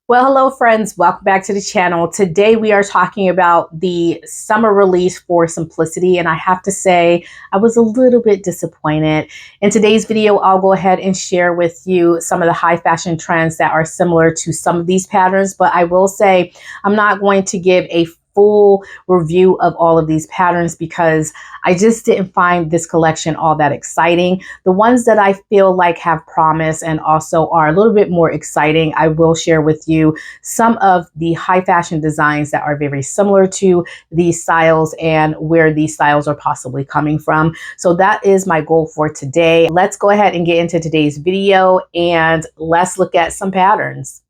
Well, hello friends, welcome back to the channel. Today we are talking about the summer release for Simplicity, and I have to say I was a little bit disappointed. In today's video, I'll go ahead and share with you some of the high fashion trends that are similar to some of these patterns, but I will say I'm not going to give a full review of all of these patterns because I just didn't find this collection all that exciting. The ones that I feel like have promise and also are a little bit more exciting, I will share with you some of the high fashion designs that are very similar to these styles and where these styles are possibly coming from. So that is my goal for today. Let's go ahead and get into today's video and let's look at some patterns.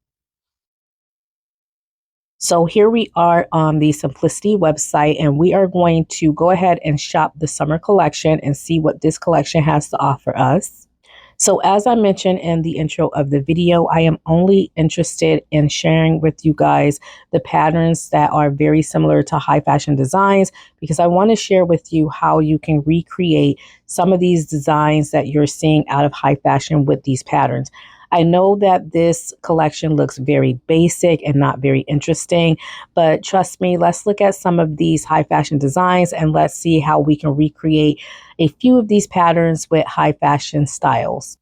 So here we are on the Simplicity website, and we are going to go ahead and shop the summer collection and see what this collection has to offer us. So as I mentioned in the intro of the video, I am only interested in sharing with you guys the patterns that are very similar to high fashion designs, because I want to share with you how you can recreate some of these designs that you're seeing out of high fashion with these patterns. I know that this collection looks very basic and not very interesting, but trust me, let's look at some of these high fashion designs and let's see how we can recreate a few of these patterns with high fashion styles.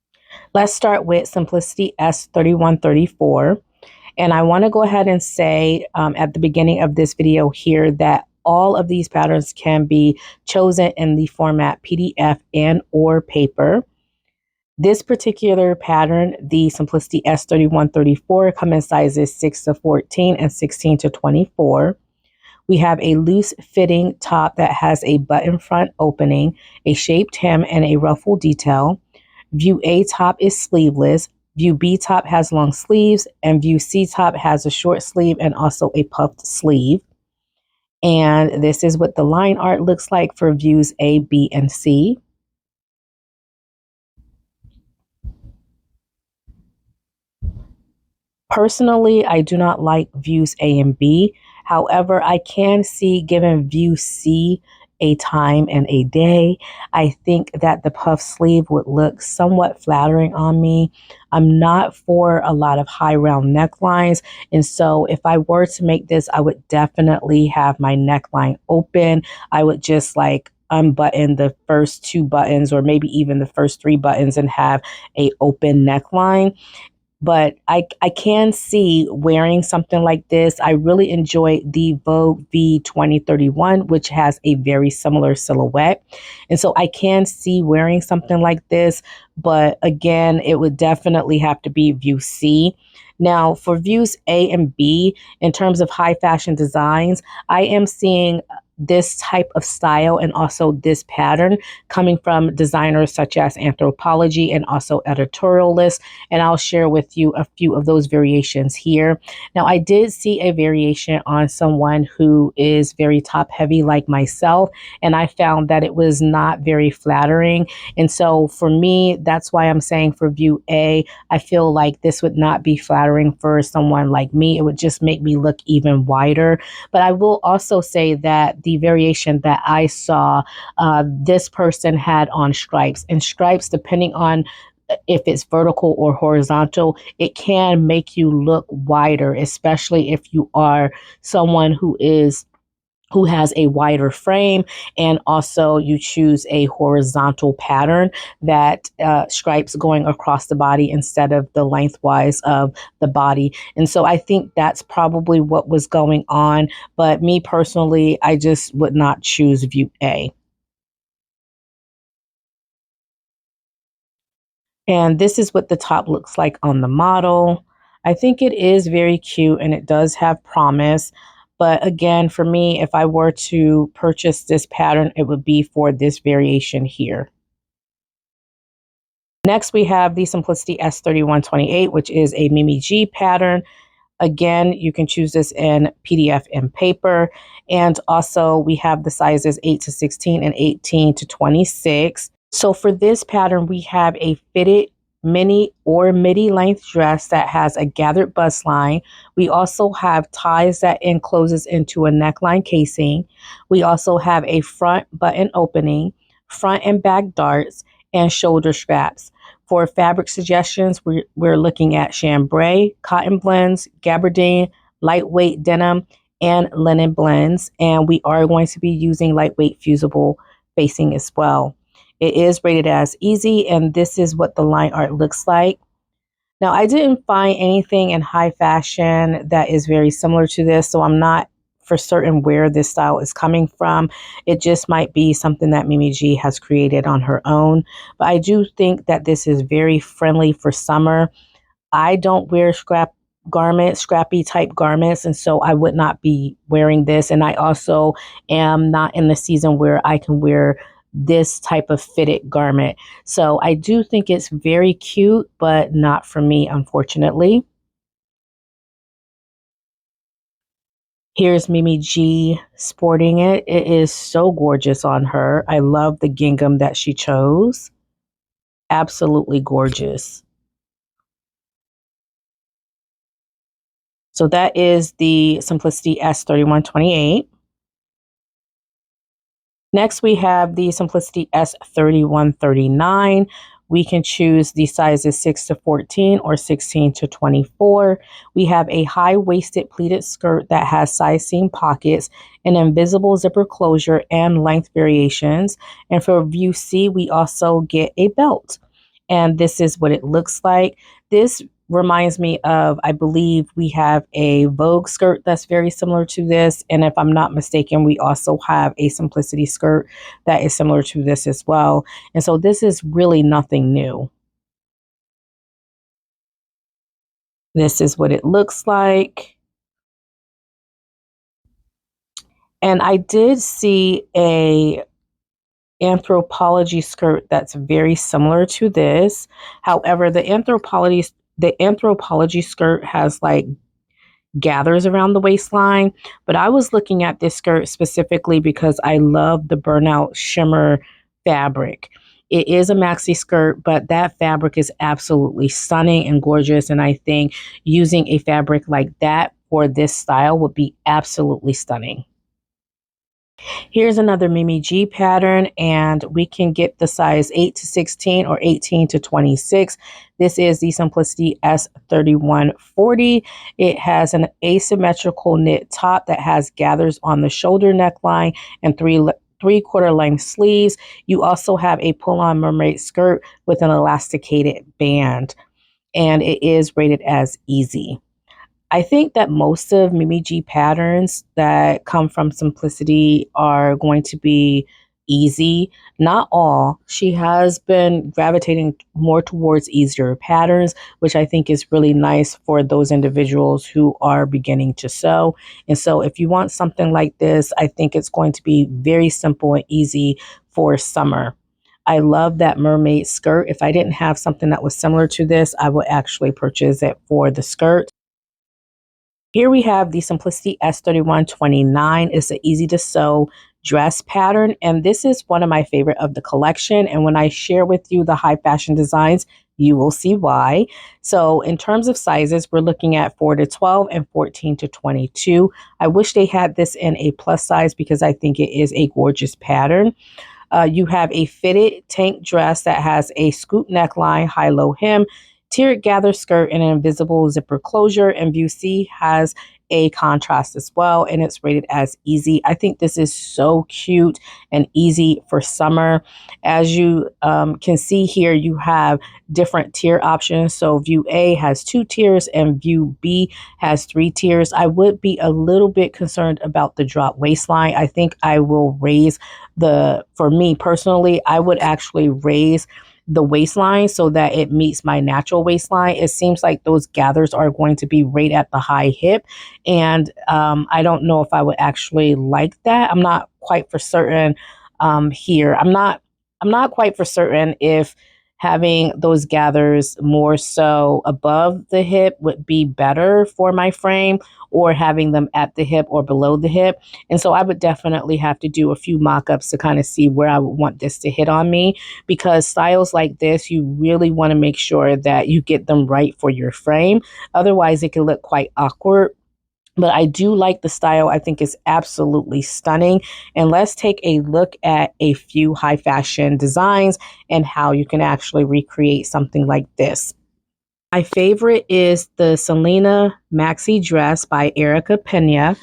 Let's start with Simplicity S3134. And I want to go ahead and say at the beginning of this video here that all of these patterns can be chosen in the format PDF and or paper. This particular pattern, the Simplicity S3134, come in sizes 6 to 14 and 16 to 24. We have a loose fitting top that has a button front opening, a shaped hem, and a ruffle detail. View A top is sleeveless. View B top has long sleeves, and View C top has a short sleeve and also a puffed sleeve. And this is what the line art looks like for views A, B, and C. Personally, I do not like views A and B. However, I can see giving view C a time and a day. I think that the puff sleeve would look somewhat flattering on me. I'm not for a lot of high round necklines. And so if I were to make this, I would definitely have my neckline open. I would just like unbutton the first two buttons or maybe even the first three buttons and have a open neckline. But I can see wearing something like this. I really enjoy the Vogue V 2031, which has a very similar silhouette. And so I can see wearing something like this. But again, it would definitely have to be view C. Now, for views A and B, in terms of high fashion designs, I am seeing this type of style and also this pattern coming from designers such as Anthropologie and also Editorialist. And I'll share with you a few of those variations here. Now, I did see a variation on someone who is very top heavy like myself, and I found that it was not very flattering. And so for me, that's why I'm saying for view A, I feel like this would not be flattering for someone like me. It would just make me look even wider. But I will also say that the variation that I saw, this person had on stripes, and stripes, depending on if it's vertical or horizontal, it can make you look wider, especially if you are someone who has a wider frame and also you choose a horizontal pattern that stripes going across the body instead of the lengthwise of the body. And so I think that's probably what was going on. But me personally, I just would not choose view A. And this is what the top looks like on the model. I think it is very cute and it does have promise. But again, for me, if I were to purchase this pattern, it would be for this variation here. Next, we have the Simplicity S3128, which is a Mimi G pattern. Again, you can choose this in PDF and paper. And also we have the sizes 8 to 16 and 18 to 26. So for this pattern, we have a fitted mini or midi length dress that has a gathered bust line. We also have ties that encloses into a neckline casing. We also have a front button opening, front and back darts, and shoulder straps. For fabric suggestions, we're looking at chambray, cotton blends, gabardine, lightweight denim, and linen blends. And we are going to be using lightweight fusible facing as well. It is rated as easy, and this is what the line art looks like. Now, I didn't find anything in high fashion that is very similar to this, so I'm not for certain where this style is coming from. It just might be something that Mimi G has created on her own. But I do think that this is very friendly for summer. I don't wear scrappy type garments, and so I would not be wearing this. And I also am not in the season where I can wear this type of fitted garment. So I do think it's very cute, but not for me, unfortunately. Here's Mimi G sporting it. It is so gorgeous on her. I love the gingham that she chose. Absolutely gorgeous. So that is the Simplicity S3128. Next, we have the Simplicity S3139. We can choose the sizes 6 to 14 or 16 to 24. We have a high-waisted pleated skirt that has side seam pockets, an invisible zipper closure, and length variations. And for view C, we also get a belt. And this is what it looks like. This reminds me of, I believe we have a Vogue skirt that's very similar to this. And if I'm not mistaken, we also have a Simplicity skirt that is similar to this as well. And so this is really nothing new. This is what it looks like. And I did see a Anthropologie skirt that's very similar to this. However, the Anthropologie skirt has like gathers around the waistline, but I was looking at this skirt specifically because I love the burnout shimmer fabric. It is a maxi skirt, but that fabric is absolutely stunning and gorgeous, and I think using a fabric like that for this style would be absolutely stunning. Here's another Mimi G pattern, and we can get the size 8 to 16 or 18 to 26. This is the Simplicity S3140. It has an asymmetrical knit top that has gathers on the shoulder neckline and three-quarter length sleeves. You also have a pull-on mermaid skirt with an elasticated band, and it is rated as easy. I think that most of Mimi G patterns that come from Simplicity are going to be easy. Not all. She has been gravitating more towards easier patterns, which I think is really nice for those individuals who are beginning to sew. And so if you want something like this, I think it's going to be very simple and easy for summer. I love that mermaid skirt. If I didn't have something that was similar to this, I would actually purchase it for the skirt. Here we have the Simplicity S3129. It's an easy to sew dress pattern, and this is one of my favorite of the collection. And when I share with you the high fashion designs, you will see why. So in terms of sizes, we're looking at 4 to 12 and 14 to 22. I wish they had this in a plus size because I think it is a gorgeous pattern. You have a fitted tank dress that has a scoop neckline, high-low hem, tiered gather skirt, and an invisible zipper closure. And view C has a contrast as well, and it's rated as easy. I think this is so cute and easy for summer. As you can see here, you have different tier options. So view A has 2 tiers and view B has 3 tiers. I would be a little bit concerned about the drop waistline. I think I will raise for me personally, I would actually raise the waistline so that it meets my natural waistline. It seems like those gathers are going to be right at the high hip. And I don't know if I would actually like that. I'm not quite for certain here. I'm not quite for certain if having those gathers more so above the hip would be better for my frame or having them at the hip or below the hip. And so I would definitely have to do a few mock-ups to kind of see where I would want this to hit on me, because styles like this, you really want to make sure that you get them right for your frame. Otherwise, it can look quite awkward But I do like the style. I think it's absolutely stunning. And let's take a look at a few high fashion designs and how you can actually recreate something like this. My favorite is the Selena Maxi dress by Erica Pena.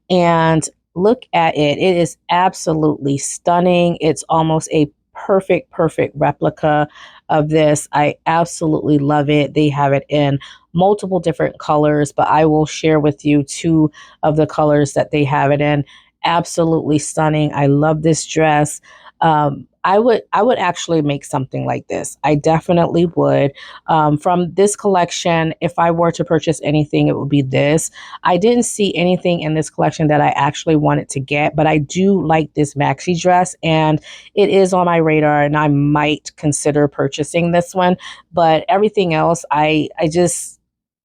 And look at it. It is absolutely stunning. It's almost a perfect replica of this. I absolutely love it. They have it in multiple different colors, but I will share with you two of the colors that they have it in. Absolutely stunning. I love this dress. I would actually make something like this. I definitely would. From this collection, if I were to purchase anything, it would be this. I didn't see anything in this collection that I actually wanted to get, but I do like this maxi dress and it is on my radar and I might consider purchasing this one. But everything else, I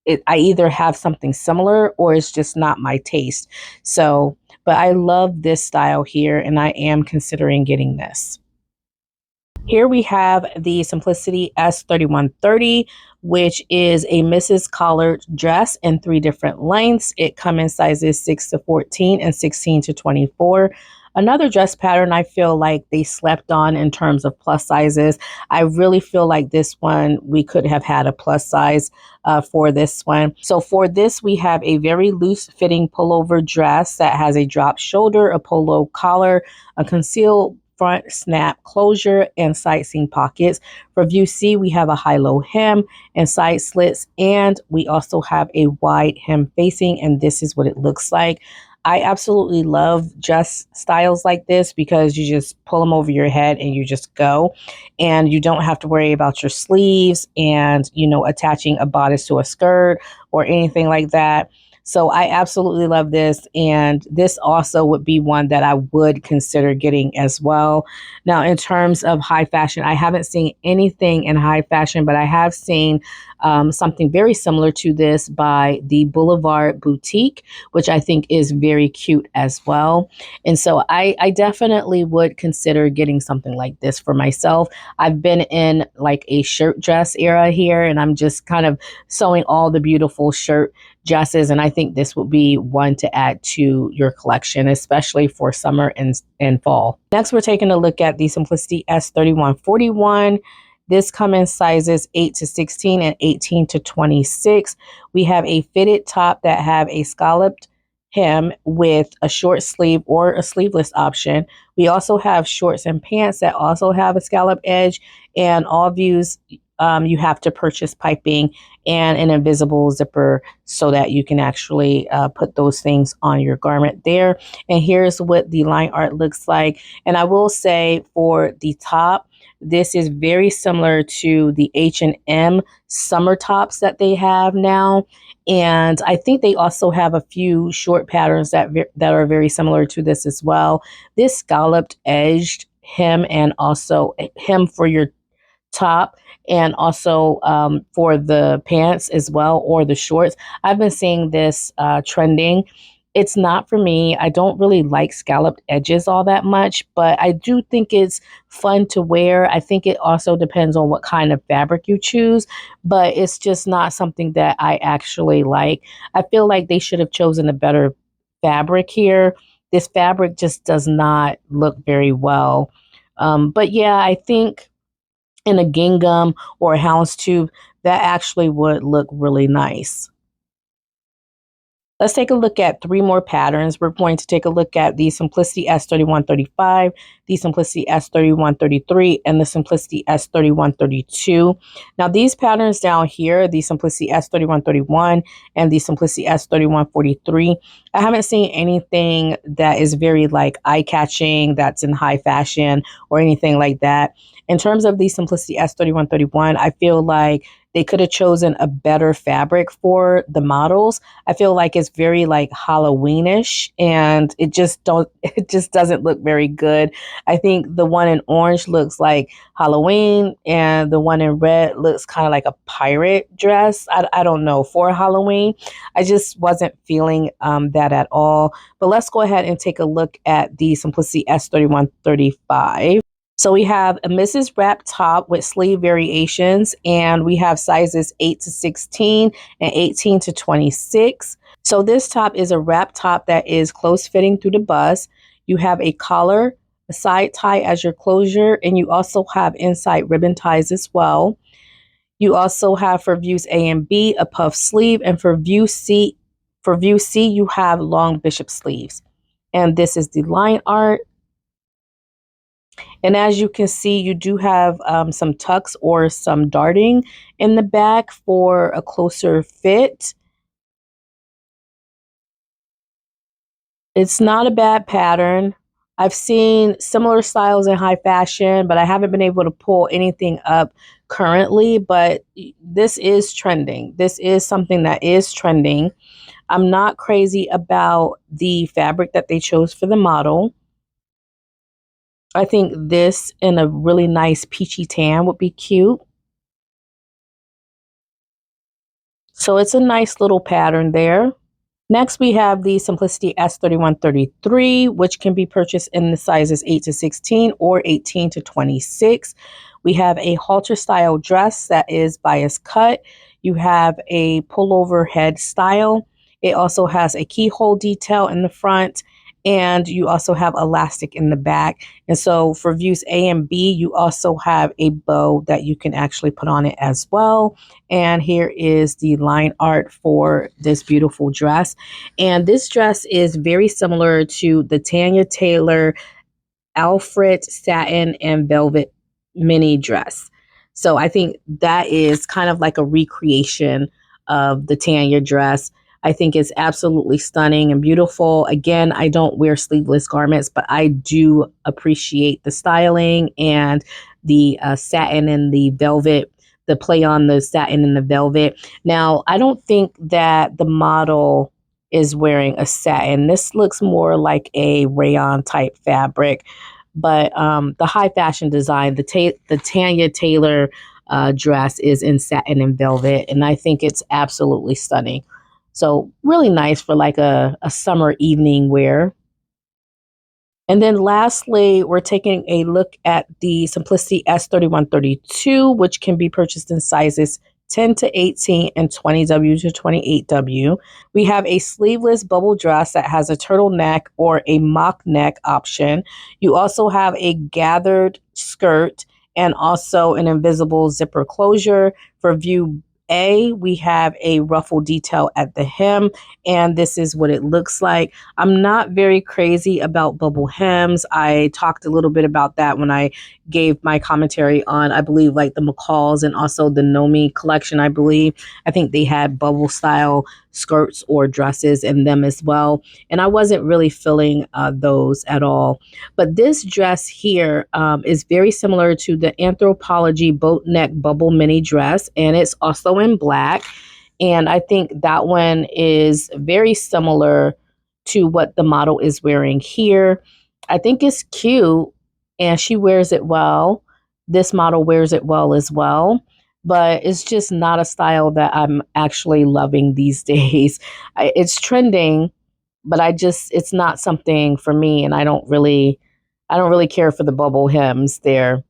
either have something similar or it's just not my taste. So, but I love this style here and I am considering getting this. Here we have the Simplicity S3130, which is a Mrs. Collared dress in three different lengths. It comes in sizes 6 to 14 and 16 to 24. Another dress pattern I feel like they slept on in terms of plus sizes. I really feel like this one, we could have had a plus size for this one. So for this, we have a very loose fitting pullover dress that has a drop shoulder, a polo collar, a concealed front snap closure, and side seam pockets. For view C, we have a high-low hem and side slits, and we also have a wide hem facing, and this is what it looks like. I absolutely love dress styles like this because you just pull them over your head and you just go, and you don't have to worry about your sleeves and, attaching a bodice to a skirt or anything like that. So I absolutely love this. And this also would be one that I would consider getting as well. Now, in terms of high fashion, I haven't seen anything in high fashion, but I have seen something very similar to this by the Boulevard Boutique, which I think is very cute as well. And so I definitely would consider getting something like this for myself. I've been in like a shirt dress era here, and I'm just kind of sewing all the beautiful shirt dresses, and I think this would be one to add to your collection, especially for summer and fall. Next, we're taking a look at the Simplicity S3141. This comes in sizes 8 to 16 and 18 to 26. We have a fitted top that have a scalloped hem with a short sleeve or a sleeveless option. We also have shorts and pants that also have a scallop edge, and all views you have to purchase piping and an invisible zipper so that you can actually put those things on your garment there. And here's what the line art looks like. And I will say for the top, this is very similar to the H&M summer tops that they have now. And I think they also have a few short patterns that are very similar to this as well. This scalloped edged hem and also hem for your top and also for the pants as well or the shorts. I've been seeing this trending. It's not for me. I don't really like scalloped edges all that much, but I do think it's fun to wear. I think it also depends on what kind of fabric you choose, but it's just not something that I actually like. I feel like they should have chosen a better fabric here. This fabric just does not look very well. But yeah, I think in a gingham or a houndstooth, that actually would look really nice. Let's take a look at three more patterns. We're going to take a look at the Simplicity S3135, the Simplicity S3133, and the Simplicity S3132. Now, these patterns down here, the Simplicity S3131 and the Simplicity S3143, I haven't seen anything that is very like eye-catching, that's in high fashion or anything like that. In terms of the Simplicity S3131, I feel like they could have chosen a better fabric for the models. I feel like it's very like Halloweenish and it just doesn't look very good. I think the one in orange looks like Halloween and the one in red looks kind of like a pirate dress. I don't know, for Halloween. I just wasn't feeling that at all. But let's go ahead and take a look at the Simplicity S3135. So we have a Mrs. Wrap top with sleeve variations, and we have sizes 8 to 16 and 18 to 26. So this top is a wrap top that is close fitting through the bust. You have a collar, a side tie as your closure, and you also have inside ribbon ties as well. You also have for views A and B a puff sleeve, and for view C you have long bishop sleeves. And this is the line art. And as you can see, you do have some tucks or some darting in the back for a closer fit. It's not a bad pattern. I've seen similar styles in high fashion, but I haven't been able to pull anything up currently. But this is trending. This is something that is trending. I'm not crazy about the fabric that they chose for the model. I think this in a really nice peachy tan would be cute. So it's a nice little pattern there. Next, we have the Simplicity S3133, which can be purchased in the sizes 8 to 16 or 18 to 26. We have a halter style dress that is bias cut. You have a pullover head style. It also has a keyhole detail in the front, and you also have elastic in the back. And so for views A and B, you also have a bow that you can actually put on it as well. And here is the line art for this beautiful dress. And this dress is very similar to the Tanya Taylor Alfred satin and velvet mini dress. So I think that is kind of like a recreation of the Tanya dress. I think it's absolutely stunning and beautiful. Again, I don't wear sleeveless garments, but I do appreciate the styling and the satin and the velvet, the play on the satin and the velvet. Now, I don't think that the model is wearing a satin. This looks more like a rayon type fabric, but the high fashion design, the Tanya Taylor dress is in satin and velvet, and I think it's absolutely stunning. So really nice for like a summer evening wear. And then lastly, we're taking a look at the Simplicity S3132, which can be purchased in sizes 10 to 18 and 20W to 28W. We have a sleeveless bubble dress that has a turtleneck or a mock neck option. You also have a gathered skirt and also an invisible zipper closure. For view A, we have a ruffle detail at the hem, and this is what it looks like. I'm not very crazy about bubble hems. I talked a little bit about that when I gave my commentary on, I believe, like the McCalls and also the Nomi collection, I believe. I think they had bubble style skirts or dresses in them as well. And I wasn't really feeling those at all. But this dress here is very similar to the Anthropologie boat neck bubble mini dress, and it's also in black. And I think that one is very similar to what the model is wearing here. I think it's cute and she wears it well. This model wears it well as well, but it's just not a style that I'm actually loving these days. It's trending, but it's not something for me, and I don't really care for the bubble hems there.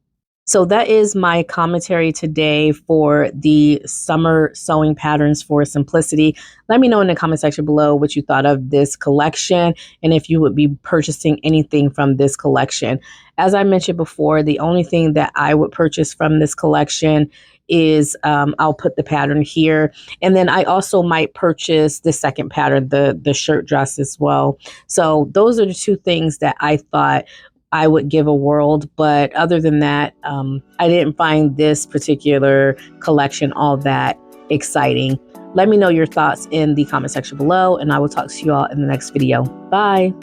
So that is my commentary today for the summer sewing patterns for Simplicity. Let me know in the comment section below what you thought of this collection and if you would be purchasing anything from this collection. As I mentioned before, the only thing that I would purchase from this collection is I'll put the pattern here. And then I also might purchase the second pattern, the shirt dress as well. So those are the two things that I thought I would give a whirl. But other than that, I didn't find this particular collection all that exciting. Let me know your thoughts in the comment section below, and I will talk to you all in the next video. Bye.